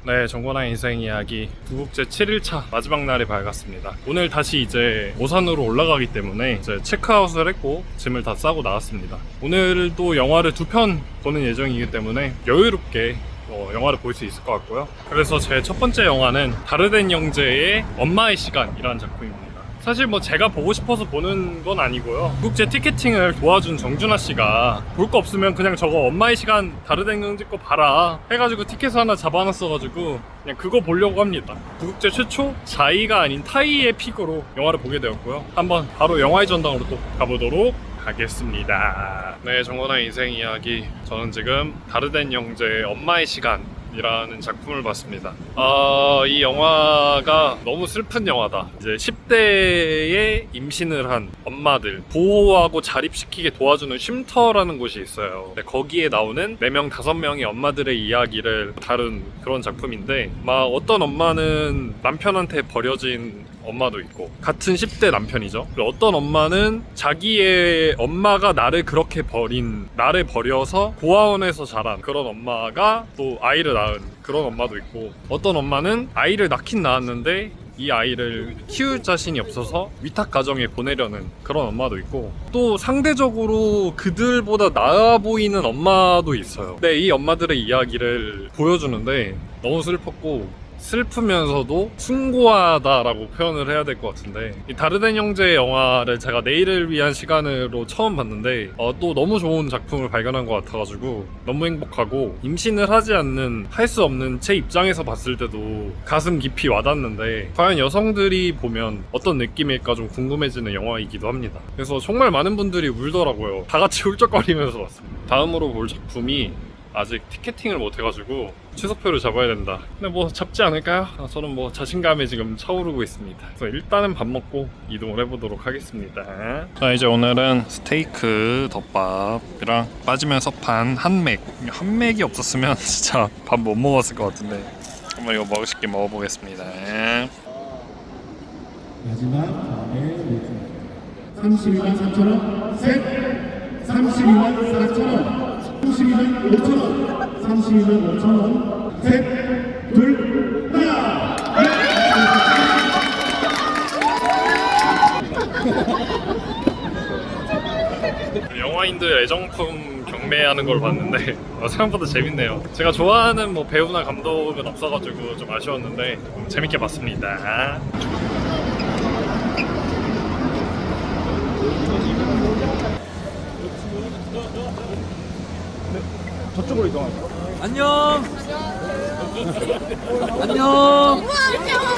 네, 정권의 인생 이야기 부국제 7일차 마지막 날이 밝았습니다. 오늘 다시 이제 오산으로 올라가기 때문에 이제 체크아웃을 했고 짐을 다 싸고 나왔습니다. 오늘도 영화를 2편 보는 예정이기 때문에 여유롭게 영화를 볼 수 있을 것 같고요. 그래서 제 첫 번째 영화는 다르덴 영재의 엄마의 시간이라는 작품입니다. 사실 뭐 제가 보고 싶어서 보는 건 아니고요. 국제 티켓팅을 도와준 정준하 씨가 볼 거 없으면 그냥 저거 엄마의 시간 다르덴 영재 거 봐라 해가지고 티켓을 하나 잡아놨어가지고 그냥 그거 보려고 합니다. 국제 최초 자이가 아닌 타이의 픽으로 영화를 보게 되었고요. 한번 바로 영화의 전당으로 또 가보도록 하겠습니다. 네, 정원아의 인생 이야기. 저는 지금 다르덴 영재의 엄마의 시간 이라는 작품을 봤습니다. 이 영화가 너무 슬픈 영화다. 이제 10대에 임신을 한 엄마들 보호하고 자립시키게 도와주는 쉼터라는 곳이 있어요. 거기에 나오는 4명, 5명의 엄마들의 이야기를 다룬 그런 작품인데, 막 어떤 엄마는 남편한테 버려진 엄마도 있고 같은 10대 남편이죠. 그리고 어떤 엄마는 자기의 엄마가 나를 그렇게 나를 버려서 고아원에서 자란 그런 엄마가 또 아이를 낳은 그런 엄마도 있고, 어떤 엄마는 아이를 낳긴 낳았는데 이 아이를 키울 자신이 없어서 위탁 가정에 보내려는 그런 엄마도 있고, 또 상대적으로 그들보다 나아 보이는 엄마도 있어요. 근데 이 엄마들의 이야기를 보여주는데 너무 슬프면서도 숭고하다라고 표현을 해야 될 것 같은데, 이 다르덴 형제의 영화를 제가 내일을 위한 시간으로 처음 봤는데 또 너무 좋은 작품을 발견한 것 같아가지고 너무 행복하고, 임신을 하지 않는, 할 수 없는 제 입장에서 봤을 때도 가슴 깊이 와닿는데 과연 여성들이 보면 어떤 느낌일까 좀 궁금해지는 영화이기도 합니다. 그래서 정말 많은 분들이 울더라고요. 다 같이 훌쩍거리면서 봤습니다. 다음으로 볼 작품이 아직 티켓팅을 못 해가지고 취소표를 잡아야 된다. 근데 뭐 잡지 않을까요? 저는 뭐 자신감에 지금 차오르고 있습니다. 그래서 일단은 밥 먹고 이동을 해보도록 하겠습니다. 자, 이제 오늘은 스테이크 덮밥이랑 빠지면서 반 한맥이 없었으면 진짜 밥 못 먹었을 것 같은데 한번 이거 맛있게 먹어보겠습니다. 마지막 다음에 32만 3천원 셋! 32만 4천원 32만 5천원 32만 5천원 셋! 둘! 하나! 영화인들 애정품 경매하는 걸 봤는데 생각보다 재밌네요. 제가 좋아하는 뭐 배우나 감독은 없어가지고 좀 아쉬웠는데 재밌게 봤습니다. 저쪽으로 이동할게요. 안녕. 안녕.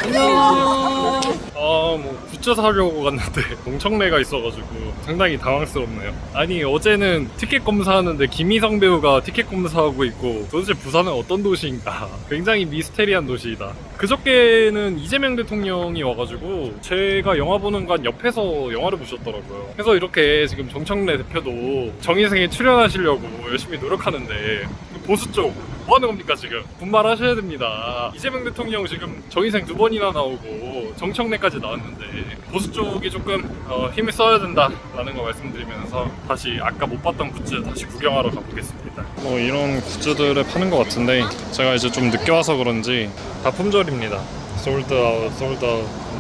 안녕. 뭐 굿즈 사려고 갔는데 농청래가 있어가지고 상당히 당황스럽네요. 아니, 어제는 티켓 검사하는데 김희성 배우가 티켓 검사하고 있고, 도대체 부산은 어떤 도시인가? 굉장히 미스테리한 도시이다. 그저께는 이재명 대통령이 와가지고 제가 영화 보는 간 옆에서 영화를 보셨더라고요. 그래서 이렇게 지금 정청래 대표도 정의생에 출연하시려고 열심히 노력하는데, 보수 쪽 뭐 하는 겁니까? 지금 분발하셔야 됩니다. 이재명 대통령 지금 정의생 2번이나 나오고 정청래까지 나왔는데 보수 쪽이 조금 힘을 써야 된다라는 거 말씀드리면서 다시 아까 못 봤던 굿즈 다시 구경하러 가보겠습니다. 뭐 이런 굿즈들을 파는 것 같은데 제가 이제 좀 늦게 와서 그런지 다 품절입니다. 솔드아웃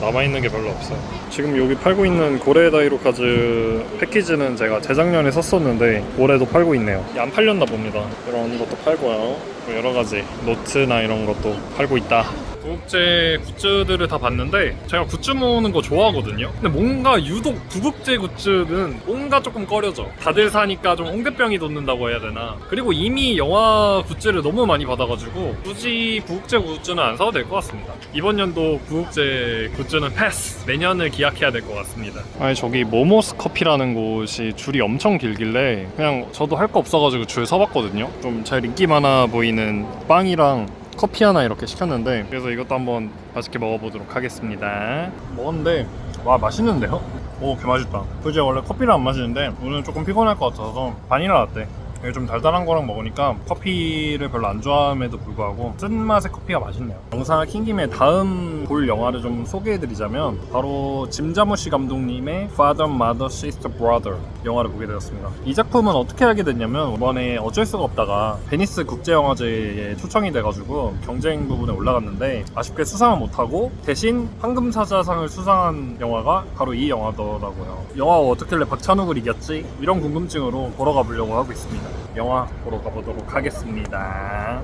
남아있는 게 별로 없어요. 지금 여기 팔고 있는 고레 다이로카즈 패키지는 제가 재작년에 샀었는데 올해도 팔고 있네요. 안 팔렸나 봅니다. 이런 것도 팔고요, 여러 가지 노트나 이런 것도 팔고 있다. 부국제 굿즈들을 다 봤는데 제가 굿즈 모으는 거 좋아하거든요. 근데 뭔가 유독 부국제 굿즈는 뭔가 조금 꺼려져. 다들 사니까 좀 홍대병이 돋는다고 해야 되나. 그리고 이미 영화 굿즈를 너무 많이 받아가지고 굳이 부국제 굿즈는 안 사도 될 것 같습니다. 이번 연도 부국제 굿즈는 패스! 내년을 기약해야 될 것 같습니다. 아니, 저기 모모스 커피라는 곳이 줄이 엄청 길길래 그냥 저도 할 거 없어가지고 줄 서봤거든요. 좀 제일 인기 많아 보이는 빵이랑 커피 하나 이렇게 시켰는데, 그래서 이것도 한번 맛있게 먹어보도록 하겠습니다. 먹었는데 와, 맛있는데요? 오, 개 맛있다. 그제 원래 커피를 안 마시는데 오늘 조금 피곤할 것 같아서 바닐라 라떼 이게 좀 달달한 거랑 먹으니까 커피를 별로 안 좋아함에도 불구하고 쓴맛의 커피가 맛있네요. 영상을 킨 김에 다음 볼 영화를 좀 소개해드리자면 바로 짐 자무시 감독님의 Father, Mother, Sister, Brother 영화를 보게 되었습니다. 이 작품은 어떻게 알게 됐냐면 이번에 어쩔 수가 없다가 베니스 국제영화제에 초청이 돼가지고 경쟁 부분에 올라갔는데 아쉽게 수상을 못하고 대신 황금사자상을 수상한 영화가 바로 이 영화더라고요. 영화가 어떻길래 박찬욱을 이겼지? 이런 궁금증으로 보러 가보려고 하고 있습니다. 영화 보러 가보도록 하겠습니다.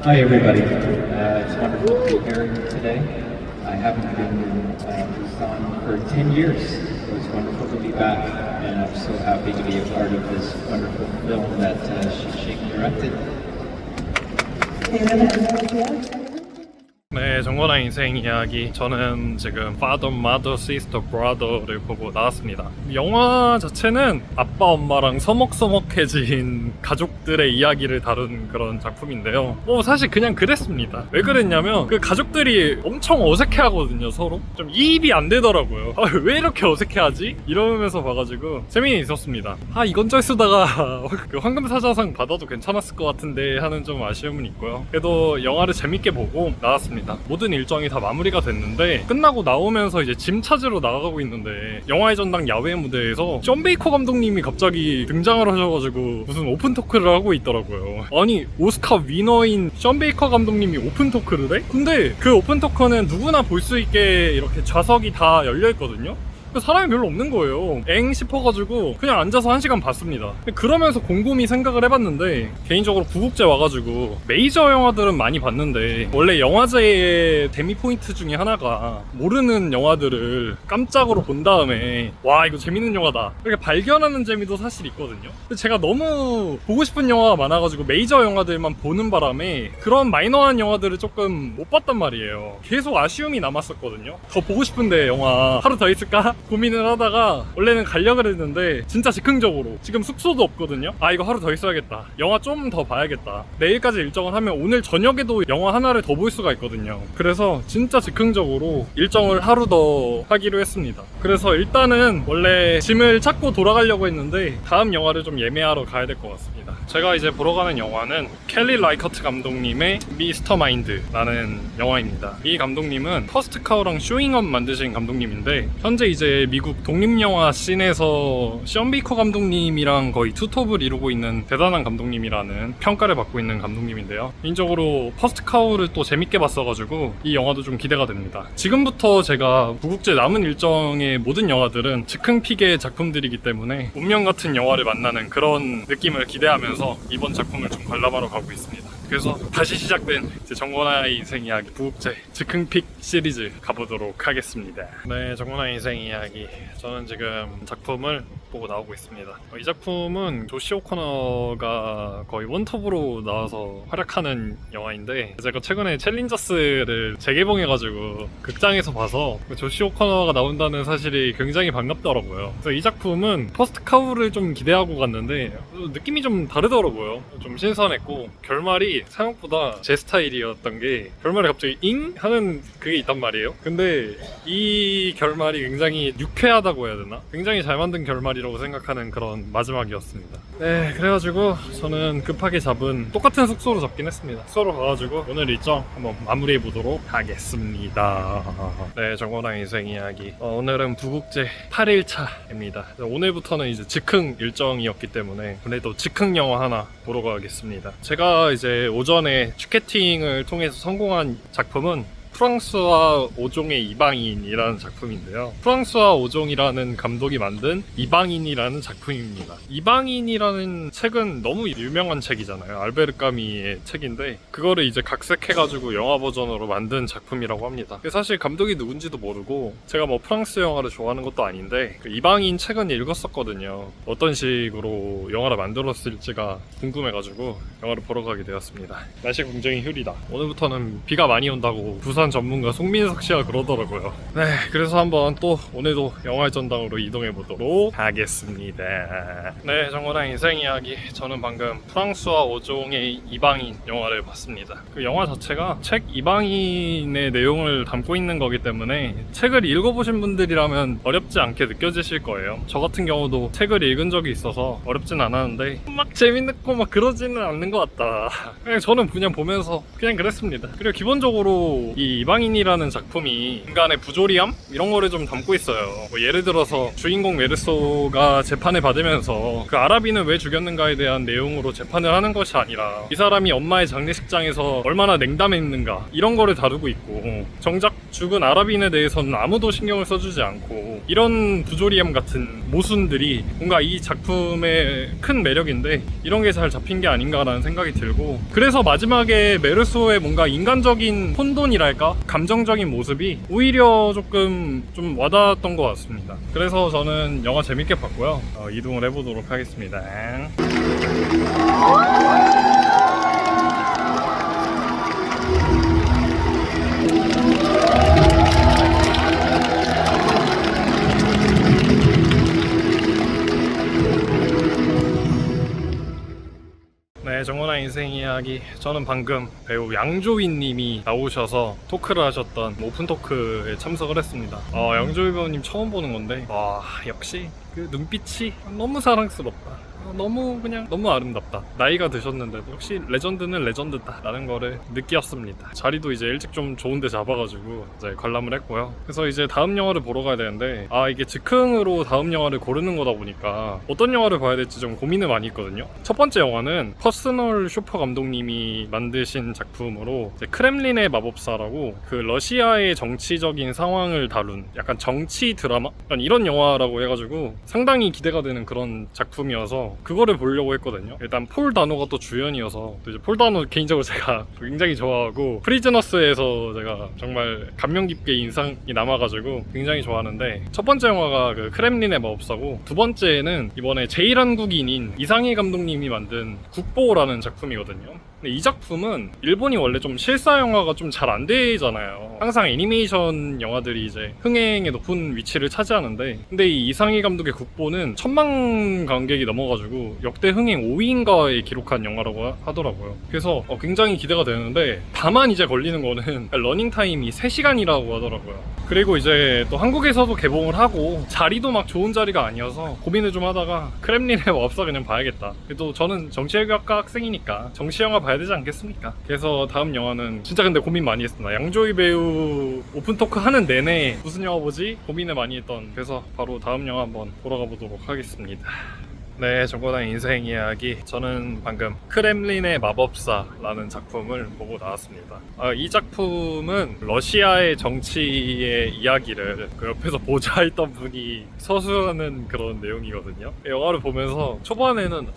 Hi everybody, it's wonderful to be here today. I haven't been in Busan for 10 years, so it's wonderful to be back, and I'm so happy to be a part of this wonderful film that Shik directed. 네, 정건아 인생 이야기. 저는 지금 Father, Mother, Sister, Brother를 보고 나왔습니다. 영화 자체는 아빠, 엄마랑 서먹서먹해진 가족들의 이야기를 다룬 그런 작품인데요. 뭐 사실 그냥 그랬습니다. 왜 그랬냐면 그 가족들이 엄청 어색해하거든요, 서로. 좀 이입이 안 되더라고요. 아, 왜 이렇게 어색해하지? 이러면서 봐가지고 재미는 있었습니다. 아, 이건 쩔수다가 그 황금사자상 받아도 괜찮았을 것 같은데 하는 좀 아쉬움은 있고요. 그래도 영화를 재밌게 보고 나왔습니다. 모든 일정이 다 마무리가 됐는데 끝나고 나오면서 이제 짐 찾으러 나가고 있는데 영화의 전당 야외 무대에서 쭌 베이커 감독님이 갑자기 등장을 하셔가지고 무슨 오픈 토크를 하고 있더라고요. 아니, 오스카 위너인 쭌 베이커 감독님이 오픈 토크를 해? 근데 그 오픈 토크는 누구나 볼 수 있게 이렇게 좌석이 다 열려있거든요? 사람이 별로 없는 거예요. 엥 싶어가지고 그냥 앉아서 1시간 봤습니다. 그러면서 곰곰이 생각을 해봤는데 개인적으로 부국제 와가지고 메이저 영화들은 많이 봤는데 원래 영화제의 데미 포인트 중에 하나가 모르는 영화들을 깜짝으로 본 다음에 와, 이거 재밌는 영화다 이렇게 발견하는 재미도 사실 있거든요. 근데 제가 너무 보고 싶은 영화가 많아가지고 메이저 영화들만 보는 바람에 그런 마이너한 영화들을 조금 못 봤단 말이에요. 계속 아쉬움이 남았었거든요. 더 보고 싶은데 영화 하루 더 있을까? 고민을 하다가 원래는 가려고 했는데 진짜 즉흥적으로 지금 숙소도 없거든요. 아, 이거 하루 더 있어야겠다. 영화 좀 더 봐야겠다. 내일까지 일정을 하면 오늘 저녁에도 영화 하나를 더 볼 수가 있거든요. 그래서 진짜 즉흥적으로 일정을 하루 더 하기로 했습니다. 그래서 일단은 원래 짐을 찾고 돌아가려고 했는데 다음 영화를 좀 예매하러 가야 될 것 같습니다. 제가 이제 보러 가는 영화는 켈리 라이커트 감독님의 미스터 마인드라는 영화입니다. 이 감독님은 퍼스트 카우랑 쇼잉업 만드신 감독님인데 현재 이제 미국 독립영화 씬에서 쭌 베이커 감독님이랑 거의 투톱을 이루고 있는 대단한 감독님이라는 평가를 받고 있는 감독님인데요. 개인적으로 퍼스트 카우를 또 재밌게 봤어가지고 이 영화도 좀 기대가 됩니다. 지금부터 제가 부국제 남은 일정의 모든 영화들은 즉흥픽의 작품들이기 때문에 운명 같은 영화를 만나는 그런 느낌을 기대하면서 이번 작품을 좀 관람하러 가고 있습니다. 그래서 다시 시작된 제 정권아의 인생 이야기 부국제 즉흥픽 시리즈 가보도록 하겠습니다. 네, 정권아의 인생 이야기. 저는 지금 작품을 보고 나오고 있습니다. 이 작품은 조시 오코너가 거의 원톱으로 나와서 활약하는 영화인데 제가 최근에 챌린저스를 재개봉해가지고 극장에서 봐서 조시 오코너가 나온다는 사실이 굉장히 반갑더라고요. 그래서 이 작품은 퍼스트 카우를 좀 기대하고 갔는데 느낌이 좀 다르더라고요. 좀 신선했고 결말이 생각보다 제 스타일이었던 게 결말에 갑자기 잉? 하는 그게 있단 말이에요. 근데 이 결말이 굉장히 유쾌하다고 해야 되나? 굉장히 잘 만든 결말이라고 생각하는 그런 마지막이었습니다. 네, 그래가지고 저는 급하게 잡은 똑같은 숙소로 잡긴 했습니다. 숙소로 가가지고 오늘 일정 한번 마무리해 보도록 하겠습니다. 네, 정원아 인생 이야기. 오늘은 부국제 8일차입니다. 오늘부터는 이제 즉흥 일정이었기 때문에 그래도 즉흥 영화 하나 보러 가겠습니다. 제가 이제 오전에 티켓팅을 통해서 성공한 작품은 프랑스와 오종의 이방인이라는 작품인데요. 프랑스와 오종이라는 감독이 만든 이방인이라는 작품입니다. 이방인이라는 책은 너무 유명한 책이잖아요. 알베르 까미의 책인데 그거를 이제 각색해가지고 영화 버전으로 만든 작품이라고 합니다. 사실 감독이 누군지도 모르고 제가 뭐 프랑스 영화를 좋아하는 것도 아닌데 그 이방인 책은 읽었었거든요. 어떤 식으로 영화를 만들었을지가 궁금해가지고 영화를 보러 가게 되었습니다. 날씨가 굉장히 흐리다. 오늘부터는 비가 많이 온다고 부산 전문가 송민석 씨가 그러더라고요. 네, 그래서 한번 또 오늘도 영화의 전당으로 이동해 보도록 하겠습니다. 네, 정거당 인생 이야기. 저는 방금 프랑스와 5종의 이방인 영화를 봤습니다. 그 영화 자체가 책 이방인의 내용을 담고 있는 거기 때문에 책을 읽어보신 분들이라면 어렵지 않게 느껴지실 거예요. 저 같은 경우도 책을 읽은 적이 있어서 어렵진 않았는데 막 재밌고 막 그러지는 않는 것 같다. 그냥 저는 그냥 보면서 그냥 그랬습니다. 그리고 기본적으로 이 이방인이라는 작품이 인간의 부조리함? 이런 거를 좀 담고 있어요. 뭐 예를 들어서 주인공 메르소가 재판을 받으면서 그 아라비는 왜 죽였는가에 대한 내용으로 재판을 하는 것이 아니라 이 사람이 엄마의 장례식장에서 얼마나 냉담했는가 이런 거를 다루고 있고, 정작 죽은 아라비인에 대해서는 아무도 신경을 써주지 않고, 이런 부조리함 같은 모순들이 뭔가 이 작품의 큰 매력인데 이런 게 잘 잡힌 게 아닌가라는 생각이 들고, 그래서 마지막에 메르소의 뭔가 인간적인 혼돈이랄까? 감정적인 모습이 오히려 조금 좀 와닿았던 것 같습니다. 그래서 저는 영화 재밌게 봤고요. 이동을 해보도록 하겠습니다. 네, 정원아 인생 이야기. 저는 방금 배우 양조위 님이 나오셔서 토크를 하셨던 오픈 토크에 참석을 했습니다. 양조위 배우님 처음 보는 건데, 와, 역시 그 눈빛이 너무 사랑스럽다. 너무 아름답다. 나이가 드셨는데도 역시 레전드는 레전드다 라는 거를 느꼈습니다. 자리도 이제 일찍 좀 좋은 데 잡아가지고 이제 관람을 했고요. 그래서 이제 다음 영화를 보러 가야 되는데, 이게 즉흥으로 다음 영화를 고르는 거다 보니까 어떤 영화를 봐야 될지 좀 고민을 많이 했거든요. 첫 번째 영화는 퍼스널 쇼퍼 감독님이 만드신 작품으로 이제 크렘린의 마법사라고, 그 러시아의 정치적인 상황을 다룬 약간 정치 드라마? 약간 이런 영화라고 해가지고 상당히 기대가 되는 그런 작품이어서 그거를 보려고 했거든요. 일단 폴 다노가 또 주연이어서, 또 이제 폴 다노 개인적으로 제가 굉장히 좋아하고, 프리즈너스에서 제가 정말 감명 깊게 인상이 남아가지고 굉장히 좋아하는데, 첫 번째 영화가 그 크렘린의 마법사고, 두 번째는 이번에 제1한국인인 이상희 감독님이 만든 국보라는 작품이거든요. 근데 이 작품은 일본이 원래 좀 실사 영화가 좀 잘 안 되잖아요. 항상 애니메이션 영화들이 이제 흥행의 높은 위치를 차지하는데, 근데 이 이상희 감독의 국보는 1000만 관객이 넘어가지고 역대 흥행 5위인가에 기록한 영화라고 하더라고요. 그래서 굉장히 기대가 되는데, 다만 이제 걸리는 거는 러닝타임이 3시간이라고 하더라고요. 그리고 이제 또 한국에서도 개봉을 하고 자리도 막 좋은 자리가 아니어서 고민을 좀 하다가 크렘린의 마법사 그냥 봐야겠다. 그래도 저는 정치외교학과 학생이니까 정치영화 봐야 되지 않겠습니까? 그래서 다음 영화는 진짜 근데 고민 많이 했습니다. 양조위 배우 오픈토크 하는 내내 무슨 영화 보지? 고민을 많이 했던, 그래서 바로 다음 영화 한번 보러 가보도록 하겠습니다. 네, 정거당 인생 이야기. 저는 방금 크렘린의 마법사라는 작품을 보고 나왔습니다. 이 작품은 러시아의 정치의 이야기를 그 옆에서 보좌했던 분이 서술하는 그런 내용이거든요. 영화를 보면서 초반에는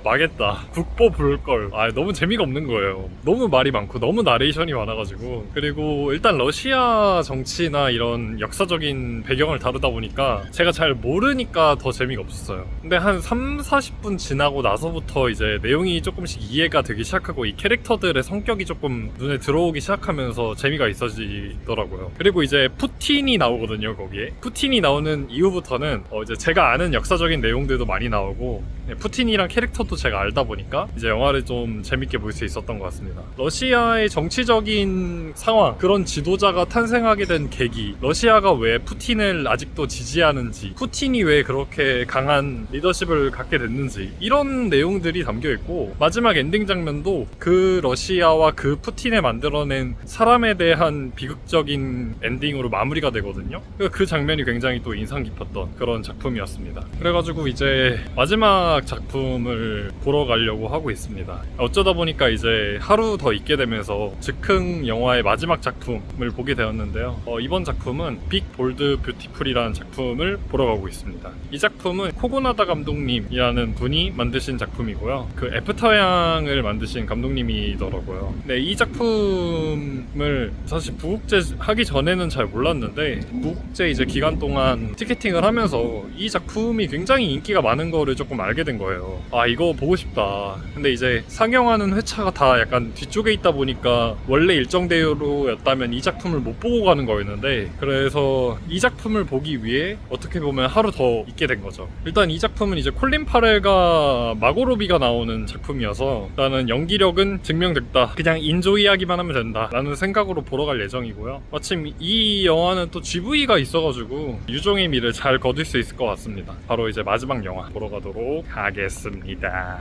망했다, 국보 볼걸, 너무 재미가 없는 거예요. 너무 말이 많고 너무 나레이션이 많아가지고. 그리고 일단 러시아 정치나 이런 역사적인 배경을 다루다 보니까 제가 잘 모르니까 더 재미가 없었어요. 근데 한 30-40분 지나고 나서부터 이제 내용이 조금씩 이해가 되기 시작하고, 이 캐릭터들의 성격이 조금 눈에 들어오기 시작하면서 재미가 있어지더라고요. 그리고 이제 푸틴이 나오거든요. 거기에 푸틴이 나오는 이후부터는 이제 제가 아는 역사적인 내용들도 많이 나오고, 푸틴이랑 캐릭터도 제가 알다 보니까 이제 영화를 좀 재밌게 볼 수 있었던 것 같습니다. 러시아의 정치적인 상황, 그런 지도자가 탄생하게 된 계기, 러시아가 왜 푸틴을 아직도 지지하는지, 푸틴이 왜 그렇게 강한 리더십을 갖게 됐는지, 이런 내용들이 담겨있고, 마지막 엔딩 장면도 그 러시아와 그 푸틴에 만들어낸 사람에 대한 비극적인 엔딩으로 마무리가 되거든요. 그 장면이 굉장히 또 인상 깊었던 그런 작품이었습니다. 그래가지고 이제 마지막 작품을 보러 가려고 하고 있습니다. 어쩌다 보니까 이제 하루 더 있게 되면서 즉흥 영화의 마지막 작품을 보게 되었는데요. 이번 작품은 빅 볼드 뷰티풀이라는 작품을 보러 가고 있습니다. 이 작품은 코고나다 감독님이라는 분이 만드신 작품이고요. 그 애프터양을 만드신 감독님이더라고요. 네, 이 작품을 사실 부국제 하기 전에는 잘 몰랐는데, 부국제 이제 기간 동안 티켓팅을 하면서 이 작품이 굉장히 인기가 많은 거를 조금 알게 보게 된 거예요. 아, 이거 보고 싶다. 근데 이제 상영하는 회차가 다 약간 뒤쪽에 있다 보니까 원래 일정 대로였다면 이 작품을 못 보고 가는 거였는데, 그래서 이 작품을 보기 위해 어떻게 보면 하루 더 있게 된 거죠. 일단 이 작품은 이제 콜린 파렐과 마고 로비가 나오는 작품이어서 일단은 연기력은 증명됐다. 그냥 인조이하기만 하면 된다 라는 생각으로 보러 갈 예정이고요. 마침 이 영화는 또 GV가 있어가지고 유종의 미를 잘 거둘 수 있을 것 같습니다. 바로 이제 마지막 영화 보러 가도록 하겠습니다.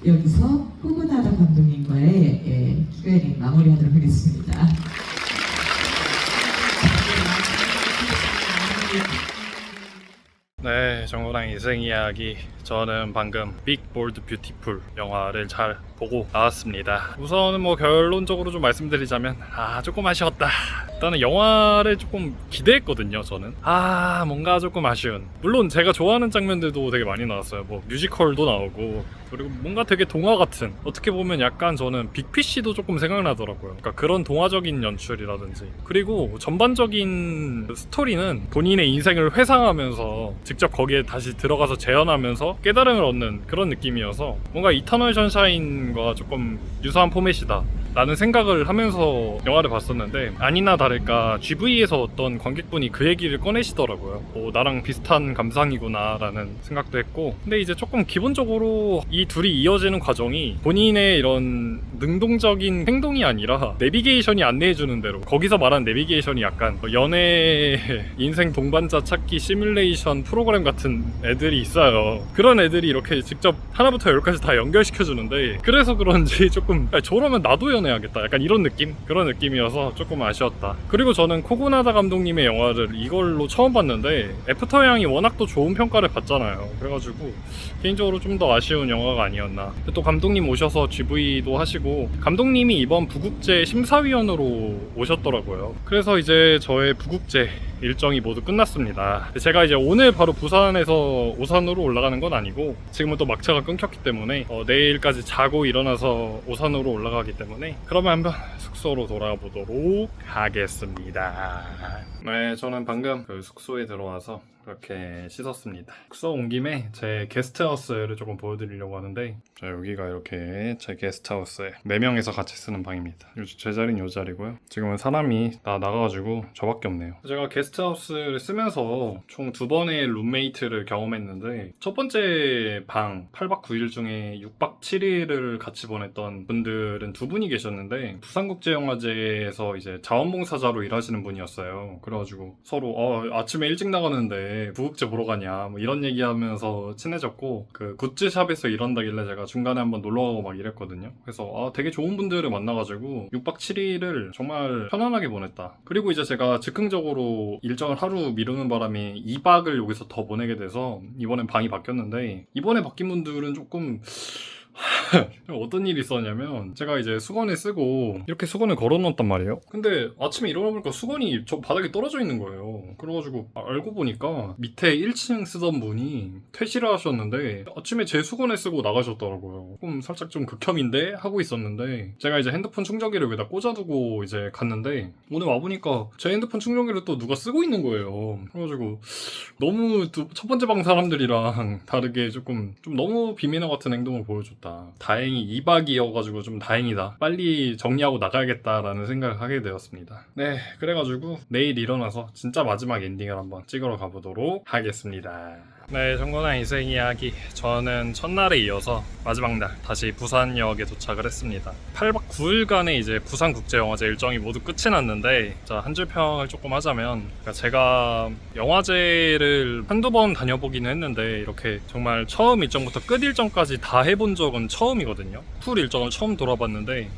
여기서 후구나라 감독님과의 Q&A 마무리하도록 하겠습니다. 네, 정우랑 인생 이야기. 저는 방금 빅 볼드 뷰티풀 영화를 잘 보고 나왔습니다. 우선은 뭐 결론적으로 좀 말씀드리자면 조금 아쉬웠다. 일단은 영화를 조금 기대했거든요. 저는 뭔가 조금 아쉬운, 물론 제가 좋아하는 장면들도 되게 많이 나왔어요. 뭐 뮤지컬도 나오고, 그리고 뭔가 되게 동화 같은, 어떻게 보면 약간 저는 빅피쉬도 조금 생각나더라고요. 그러니까 그런 동화적인 연출이라든지, 그리고 전반적인 스토리는 본인의 인생을 회상하면서 직접 거기에 다시 들어가서 재현하면서 깨달음을 얻는 그런 느낌이어서 뭔가 이터널 선샤인과 조금 유사한 포맷이다 라는 생각을 하면서 영화를 봤었는데, 아니나 다를까 GV에서 어떤 관객분이 그 얘기를 꺼내시더라고요. 나랑 비슷한 감상이구나 라는 생각도 했고, 근데 이제 조금 기본적으로 이 둘이 이어지는 과정이 본인의 이런 능동적인 행동이 아니라 내비게이션이 안내해주는 대로, 거기서 말하는 내비게이션이 약간 연애 인생 동반자 찾기 시뮬레이션 프로그램 같은 애들이 있어요. 그런 애들이 이렇게 직접 하나부터 열까지 다 연결시켜주는데, 그래서 그런지 조금 저러면 나도 연애하겠다 약간 이런 느낌? 그런 느낌이어서 조금 아쉬웠다. 그리고 저는 코구나다 감독님의 영화를 이걸로 처음 봤는데 애프터 양이 워낙 또 좋은 평가를 받잖아요. 그래가지고 개인적으로 좀 더 아쉬운 영화가 아니었나. 또 감독님 오셔서 GV도 하시고, 감독님이 이번 부국제 심사위원으로 오셨더라고요. 그래서 이제 저의 부국제 일정이 모두 끝났습니다. 제가 이제 오늘 바로 부산에서 오산으로 올라가는 건 아니고, 지금은 또 막차가 끊겼기 때문에 내일까지 자고 일어나서 오산으로 올라가기 때문에, 그러면 한번 숙소로 돌아가 보도록 하겠습니다. 네, 저는 방금 그 숙소에 들어와서 이렇게 씻었습니다. 숙소 온 김에 제 게스트하우스를 조금 보여드리려고 하는데, 자, 여기가 이렇게 제 게스트하우스에 4명에서 같이 쓰는 방입니다. 제 자리는 이 자리고요. 지금은 사람이 다 나가가지고 저밖에 없네요. 제가 게스트하우스를 쓰면서 총 2번의 룸메이트를 경험했는데, 첫 번째 방 8박 9일 중에 6박 7일을 같이 보냈던 분들은 2분이 계셨는데, 부산국제영화제에서 이제 자원봉사자로 일하시는 분이었어요. 그래가지고 서로 아침에 일찍 나가는데 부국제 보러 가냐 뭐 이런 얘기하면서 친해졌고, 그 굿즈샵에서 일한다길래 제가 중간에 한번 놀러가고 막 이랬거든요. 그래서 되게 좋은 분들을 만나가지고 6박 7일을 정말 편안하게 보냈다. 그리고 이제 제가 즉흥적으로 일정을 하루 미루는 바람에 2박을 여기서 더 보내게 돼서 이번엔 방이 바뀌었는데, 이번에 바뀐 분들은 조금 어떤 일이 있었냐면, 제가 이제 수건을 쓰고 이렇게 수건을 걸어놓았단 말이에요. 근데 아침에 일어나보니까 수건이 저 바닥에 떨어져 있는 거예요. 그래가지고 알고 보니까 밑에 1층 쓰던 분이 퇴실을 하셨는데 아침에 제 수건을 쓰고 나가셨더라고요. 조금 살짝 좀 극혐인데 하고 있었는데, 제가 이제 핸드폰 충전기를 여기다 꽂아두고 이제 갔는데, 오늘 와보니까 제 핸드폰 충전기를 또 누가 쓰고 있는 거예요. 그래가지고 너무 첫 번째 방 사람들이랑 다르게 조금 좀 너무 비매너 같은 행동을 보여줬다. 다행히 2박이어가지고 좀 다행이다. 빨리 정리하고 나가야겠다라는 생각을 하게 되었습니다. 네, 그래가지고 내일 일어나서 진짜 마지막 엔딩을 한번 찍으러 가보도록 하겠습니다. 네, 정건아 인생 이야기. 저는 첫날에 이어서 마지막 날 다시 부산역에 도착을 했습니다. 8박 9일간의 이제 부산국제영화제 일정이 모두 끝이 났는데, 자, 한 줄 평을 조금 하자면, 그러니까 제가 영화제를 한두 번 다녀보기는 했는데 이렇게 정말 처음 일정부터 끝 일정까지 다 해본 적은 처음이거든요. 풀 일정을 처음 돌아봤는데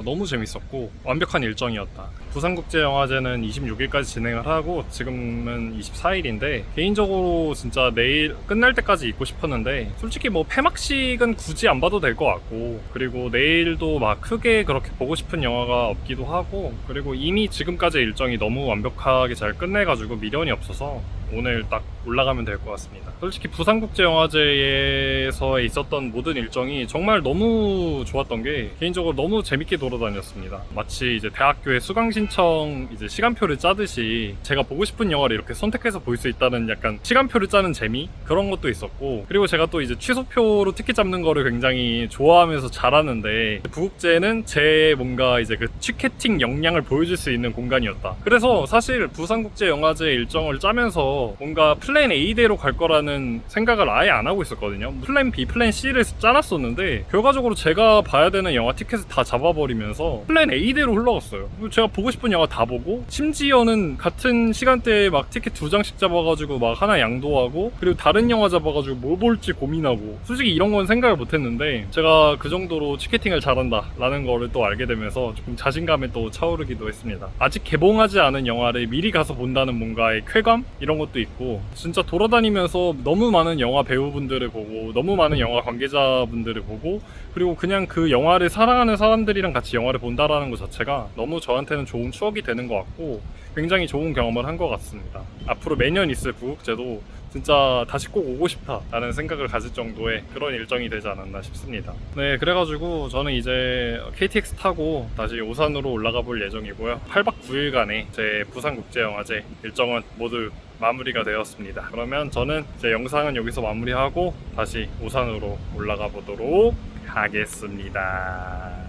너무 재밌었고 완벽한 일정이었다. 부산국제영화제는 26일까지 진행을 하고 지금은 24일인데 개인적으로 진짜 내일 끝날 때까지 있고 싶었는데, 솔직히 뭐 폐막식은 굳이 안 봐도 될 것 같고, 그리고 내일도 막 크게 그렇게 보고 싶은 영화가 없기도 하고, 그리고 이미 지금까지 일정이 너무 완벽하게 잘 끝내가지고 미련이 없어서 오늘 딱 올라가면 될 것 같습니다. 솔직히 부산국제영화제에서 있었던 모든 일정이 정말 너무 좋았던 게 개인적으로 너무 재밌게 돌아다녔습니다. 마치 이제 대학교에 수강 신청 이제 시간표를 짜듯이 제가 보고 싶은 영화를 이렇게 선택해서 볼 수 있다는 약간 시간표를 짜는 재미 그런 것도 있었고, 그리고 제가 또 이제 취소표로 티켓 잡는 거를 굉장히 좋아하면서 잘하는데 부국제는 제 뭔가 이제 그 티켓팅 역량을 보여줄 수 있는 공간이었다. 그래서 사실 부산국제영화제 일정을 짜면서 뭔가 플랜 A대로 갈 거라는 생각을 아예 안 하고 있었거든요. 플랜 B, 플랜 C를 짜놨었는데 결과적으로 제가 봐야 되는 영화 티켓을 다 잡아버리면서 플랜 A대로 흘러갔어요. 제가 보고 싶은 영화 다 보고, 심지어는 같은 시간대에 막 티켓 2장씩 잡아가지고 막 하나 양도하고, 그리고 다른 영화 잡아가지고 뭘 볼지 고민하고, 솔직히 이런 건 생각을 못했는데 제가 그 정도로 티켓팅을 잘한다 라는 거를 또 알게 되면서 조금 자신감에 또 차오르기도 했습니다. 아직 개봉하지 않은 영화를 미리 가서 본다는 뭔가의 쾌감? 이런 것도 있고, 진짜 돌아다니면서 너무 많은 영화 배우분들을 보고 너무 많은 영화 관계자분들을 보고, 그리고 그냥 그 영화를 사랑하는 사람들이랑 같이 영화를 본다라는 것 자체가 너무 저한테는 좋은 추억이 되는 것 같고 굉장히 좋은 경험을 한 것 같습니다. 앞으로 매년 있을 부국제도 진짜 다시 꼭 오고 싶다라는 생각을 가질 정도의 그런 일정이 되지 않았나 싶습니다. 네, 그래가지고 저는 이제 KTX 타고 다시 오산으로 올라가 볼 예정이고요. 8박 9일간의 제 부산국제영화제 일정은 모두 마무리가 되었습니다. 그러면 저는 제 영상은 여기서 마무리하고 다시 오산으로 올라가 보도록 하겠습니다.